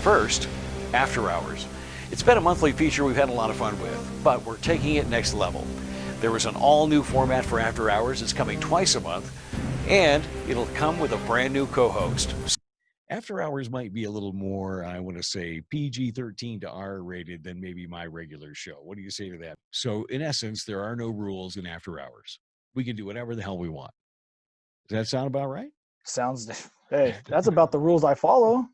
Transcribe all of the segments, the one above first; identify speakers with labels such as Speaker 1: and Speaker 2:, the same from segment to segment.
Speaker 1: First, After Hours. It's been a monthly feature we've had a lot of fun with, but we're taking it next level. There is an all-new format for After Hours. It's coming twice a month, and it'll come with a brand new co-host. After Hours might be a little more, I want to say, PG-13 to R rated than maybe my regular show. What do you say to that? So, in essence, there are no rules in After Hours. We can do whatever the hell we want. Does that sound about right?
Speaker 2: Sounds, hey, that's about the rules I follow.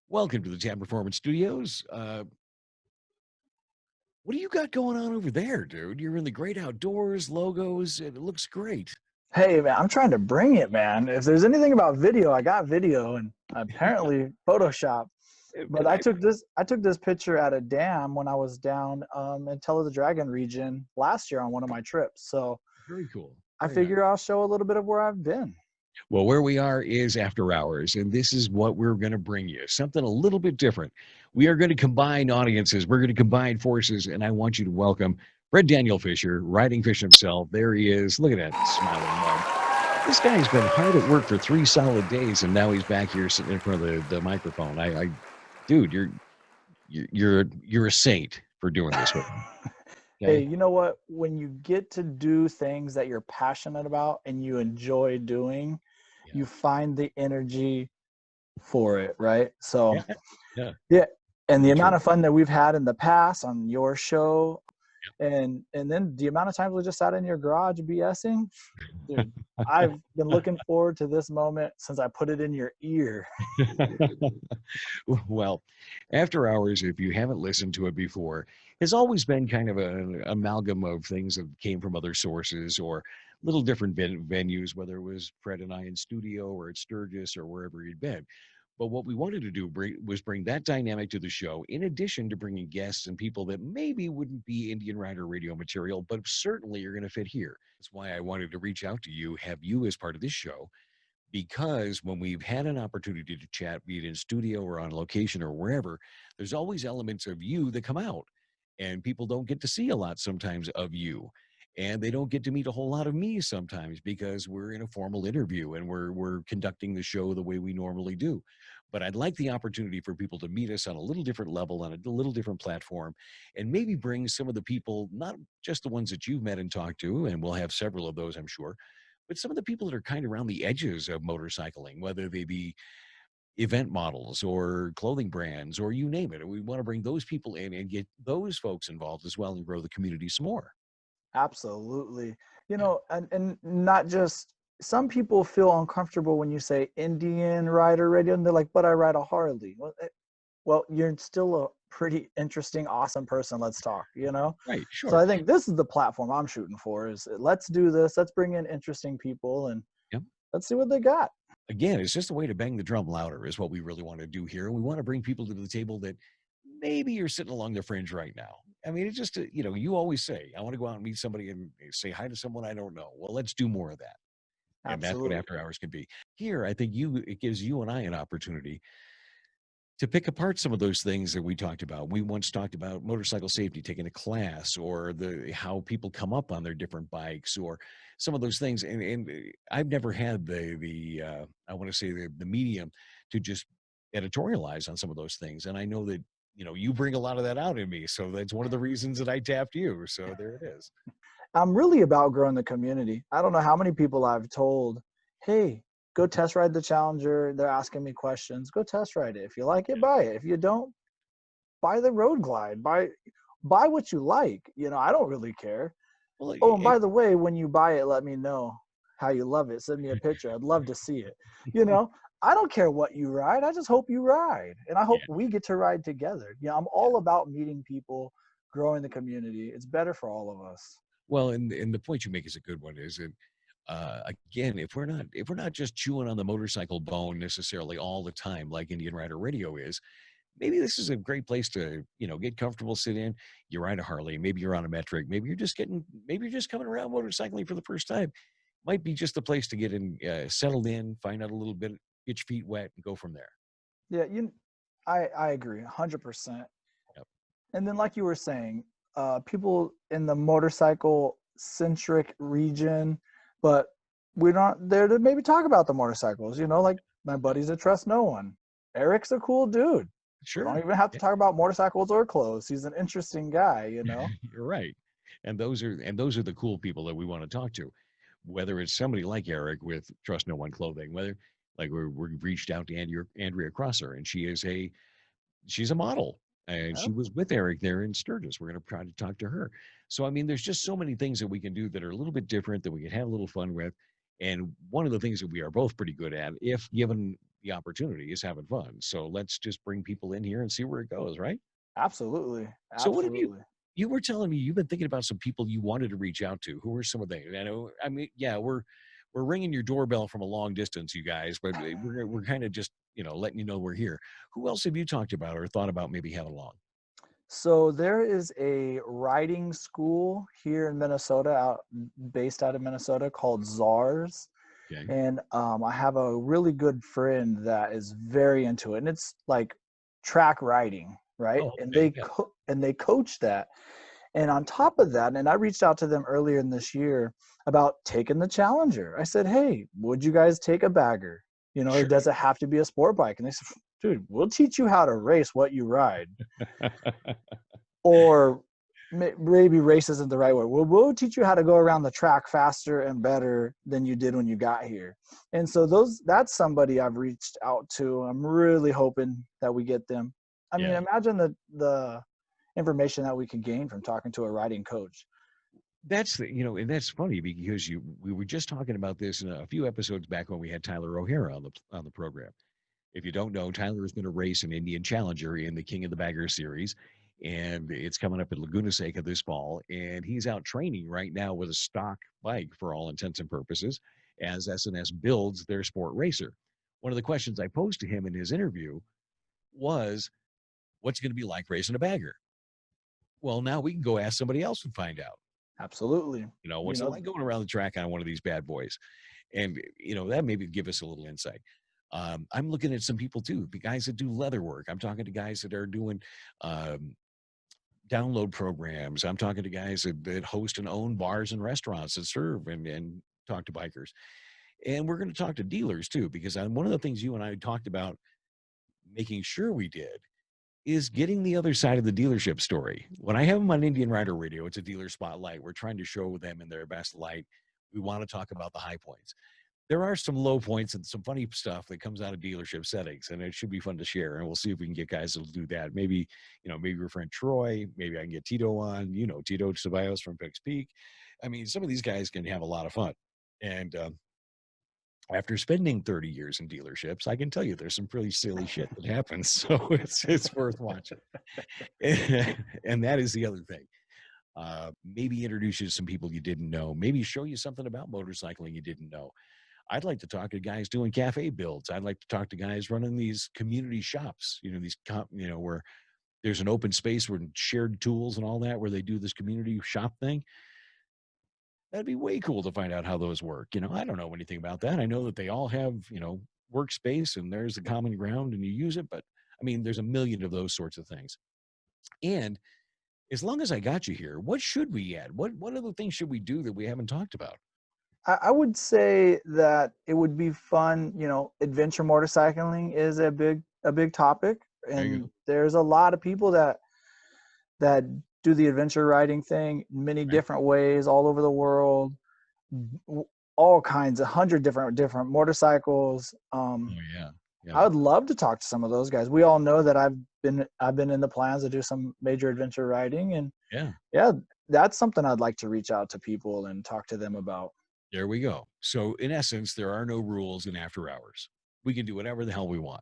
Speaker 1: Welcome to the Tab Performance Studios. What do you got going on over there, dude? You're in the great outdoors, logos, and it looks great.
Speaker 2: Hey, man, I'm trying to bring it, man. If there's anything about video, I got video and apparently Photoshop. But I took this picture at a dam when I was down in Tell of the Dragon region last year on one of my trips. So
Speaker 1: Very cool.
Speaker 2: I figure I'll show a little bit of where I've been.
Speaker 1: Well, where we are is After Hours, and this is what we're going to bring you, something a little bit different. We are going to combine audiences. We're going to combine forces, and I want you to welcome Fred Daniel Fisher, Ridingfish himself. There he is. Look at that smiling mug. This guy's been hard at work for 3 solid days, and now he's back here sitting in front of the microphone. Dude, you're a saint for doing this with me.
Speaker 2: Okay? Hey, you know what? When you get to do things that you're passionate about and you enjoy doing, you find the energy for it, right? So, yeah. And the amount of fun that we've had in the past on your show, and then the amount of times we just sat in your garage BSing, dude, I've been looking forward to this moment since I put it in your ear.
Speaker 1: Well, After Hours, if you haven't listened to it before, has always been kind of an amalgam of things that came from other sources or little different venues, whether it was Fred and I in studio or at Sturgis or wherever he'd been. But what we wanted to do was bring that dynamic to the show, in addition to bringing guests and people that maybe wouldn't be Indian Rider radio material, but certainly are going to fit here. That's why I wanted to reach out to you, have you as part of this show, because when we've had an opportunity to chat, be it in studio or on location or wherever, there's always elements of you that come out, and people don't get to see a lot sometimes of you. And they don't get to meet a whole lot of me sometimes because we're in a formal interview and we're conducting the show the way we normally do. But I'd like the opportunity for people to meet us on a little different level, on a little different platform, and maybe bring some of the people, not just the ones that you've met and talked to, and we'll have several of those, I'm sure, but some of the people that are kind of around the edges of motorcycling, whether they be event models or clothing brands or you name it. And we want to bring those people in and get those folks involved as well and grow the community some more.
Speaker 2: Absolutely. You know, and not just, some people feel uncomfortable when you say Indian Rider Radio, and they're like, but I ride a Harley. Well, you're still a pretty interesting, awesome person. Let's talk, you know?
Speaker 1: Right, sure.
Speaker 2: So I think this is the platform I'm shooting for, is let's do this. Let's bring in interesting people and let's see what they got.
Speaker 1: Again, it's just a way to bang the drum louder is what we really want to do here. And we want to bring people to the table that maybe you're sitting along the fringe right now. I mean, it's just, you know, you always say, I want to go out and meet somebody and say hi to someone I don't know. Well, let's do more of that. And
Speaker 2: Absolutely.
Speaker 1: that's what After Hours can be. Here, I think it gives you and I an opportunity to pick apart some of those things that we talked about. We once talked about motorcycle safety, taking a class, or how people come up on their different bikes, or some of those things. And I've never had the I want to say the medium to just editorialize on some of those things. And I know that, you know, you bring a lot of that out in me. So that's one of the reasons that I tapped you. So there it is.
Speaker 2: I'm really about growing the community. I don't know how many people I've told, hey, go test ride the Challenger. They're asking me questions. Go test ride it. If you like it, buy it. If you don't, buy the Road Glide. Buy what you like. You know, I don't really care. Well, oh, and by the way, when you buy it, let me know how you love it. Send me a picture. I'd love to see it. You know, I don't care what you ride. I just hope you ride. And I hope we get to ride together. You know, I'm all about meeting people, growing the community. It's better for all of us.
Speaker 1: Well, and the point you make is a good one, is that again, if we're not just chewing on the motorcycle bone necessarily all the time, like Indian Rider Radio is, maybe this is a great place to, you know, get comfortable, sit in. You ride a Harley, maybe you're on a metric, maybe you're just coming around motorcycling for the first time. Might be just the place to get in, settled in, find out a little bit, get your feet wet, and go from there.
Speaker 2: Yeah, I agree 100%.
Speaker 1: Yep.
Speaker 2: And then, like you were saying, people in the motorcycle centric region, but we're not there to maybe talk about the motorcycles. You know, like my buddies that trust no one. Eric's a cool dude. We don't
Speaker 1: Sure.
Speaker 2: even have to talk about motorcycles or clothes. He's an interesting guy, you know?
Speaker 1: You're right. And those are the cool people that we want to talk to. Whether it's somebody like Eric with Trust No One Clothing, whether like we reached out to Andrea Crosser, and she's a model, and
Speaker 2: Yeah,
Speaker 1: she was with Eric there in Sturgis. We're going to try to talk to her. So I mean, there's just so many things that we can do that are a little bit different that we can have a little fun with. And one of the things that we are both pretty good at, if given the opportunity, is having fun. So let's just bring people in here and see where it goes, right?
Speaker 2: absolutely.
Speaker 1: So what have you?
Speaker 2: Absolutely.
Speaker 1: You were telling me you've been thinking about some people you wanted to reach out to. Who are some of them? I know. I mean, yeah, we're ringing your doorbell from a long distance, you guys, but we're kind of just letting you know we're here. Who else have you talked about or thought about maybe having along?
Speaker 2: So there is a riding school here in Minnesota, based out of Minnesota, called ZARS.
Speaker 1: Okay.
Speaker 2: And I have a really good friend that is very into it, and it's like track riding, right?
Speaker 1: Oh,
Speaker 2: And
Speaker 1: okay. Yeah.
Speaker 2: they coach that. And on top of that, and I reached out to them earlier in this year about taking the Challenger. I said, "Hey, would you guys take a bagger? You know, or
Speaker 1: Sure.
Speaker 2: does it have to be a sport bike?" And they said, "Dude, we'll teach you how to race what you ride." Or maybe race isn't the right word. We'll teach you how to go around the track faster and better than you did when you got here. And so that's somebody I've reached out to. I'm really hoping that we get them. I mean,
Speaker 1: Yeah.
Speaker 2: imagine the information that we could gain from talking to a riding coach.
Speaker 1: And that's funny because we were just talking about this in a few episodes back when we had Tyler O'Hara on the program. If you don't know, Tyler is going to race an Indian Challenger in the King of the Bagger series, and it's coming up at Laguna Seca this fall. And he's out training right now with a stock bike for all intents and purposes as SNS builds their sport racer. One of the questions I posed to him in his interview was, "What's it going to be like racing a bagger?" Well, now we can go ask somebody else and find out.
Speaker 2: Absolutely. You
Speaker 1: What's it
Speaker 2: know,
Speaker 1: like going around the track on one of these bad boys? And that maybe give us a little insight. I'm looking at some people too, the guys that do leather work. I'm talking to guys that are doing um, download programs. I'm talking to guys that host and own bars and restaurants that serve and talk to bikers. And we're going to talk to dealers too, because one of the things you and I talked about making sure we did is getting the other side of the dealership story. When I have them on Indian Rider Radio, it's a dealer spotlight. We're trying to show them in their best light. We want to talk about the high points. There are some low points and some funny stuff that comes out of dealership settings, and it should be fun to share. And we'll see if we can get guys to do that. Maybe your friend Troy. Maybe I can get Tito on. Tito Ceballos from Pikes Peak. I mean, some of these guys can have a lot of fun. And after spending 30 years in dealerships, I can tell you there's some pretty silly shit that happens. So it's worth watching. And that is the other thing. Maybe introduce you to some people you didn't know. Maybe show you something about motorcycling you didn't know. I'd like to talk to guys doing cafe builds. I'd like to talk to guys running these community shops. Where there's an open space where shared tools and all that, where they do this community shop thing. That'd be way cool to find out how those work. I don't know anything about that. I know that they all have, workspace and there's the common ground and you use it. But I mean, there's a million of those sorts of things. And as long as I got you here, what should we add? What other things should we do that we haven't talked about?
Speaker 2: I would say that it would be fun. You know, adventure motorcycling is a big topic,
Speaker 1: There you
Speaker 2: and
Speaker 1: go.
Speaker 2: there's a lot of people that do the adventure riding thing many
Speaker 1: Right.
Speaker 2: different ways all over the world, all kinds, 100 different motorcycles.
Speaker 1: Oh yeah. Yeah.
Speaker 2: I would love to talk to some of those guys. We all know that I've been in the plans to do some major adventure riding, and
Speaker 1: Yeah.
Speaker 2: yeah, that's something I'd like to reach out to people and talk to them about.
Speaker 1: There we go. So in essence, there are no rules in after hours. We can do whatever the hell we want.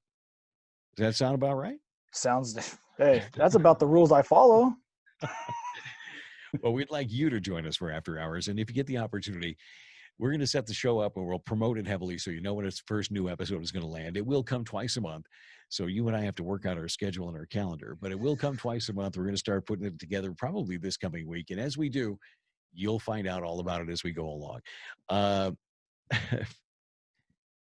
Speaker 1: Does that sound about right?
Speaker 2: Sounds, hey, that's about the rules I follow.
Speaker 1: Well, we'd like you to join us for after hours. And if you get the opportunity, we're going to set the show up and we'll promote it heavily so you know when its first new episode is going to land. It will come twice a month. So you and I have to work out our schedule and our calendar, but it will come twice a month. We're going to start putting it together probably this coming week. And as we do, you'll find out all about it as we go along. Uh,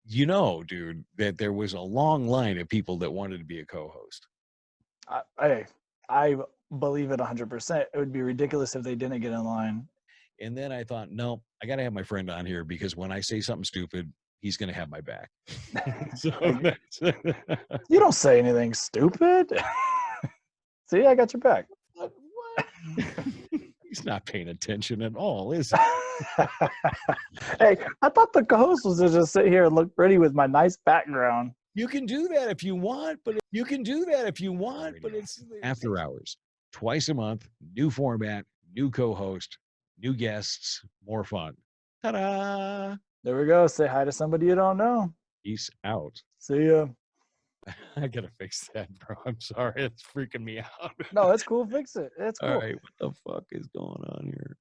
Speaker 1: dude, that there was a long line of people that wanted to be a co-host.
Speaker 2: I believe it 100%. It would be ridiculous if they didn't get in line.
Speaker 1: And then I thought, no, I got to have my friend on here because when I say something stupid, he's going to have my back. So
Speaker 2: You don't say anything stupid. See, I got your back.
Speaker 1: What? He's not paying attention at all, is he?
Speaker 2: Hey, I thought the co-host was to just sit here and look pretty with my nice background.
Speaker 1: You can do that if you want, but it's after hours, twice a month, new format, new co-host, new guests, more fun. Ta-da!
Speaker 2: There we go. Say hi to somebody you don't know.
Speaker 1: Peace out.
Speaker 2: See ya.
Speaker 1: I gotta fix that, bro. I'm sorry. It's freaking me out.
Speaker 2: No, it's cool. Fix it. It's cool.
Speaker 1: All right. What the fuck is going on here?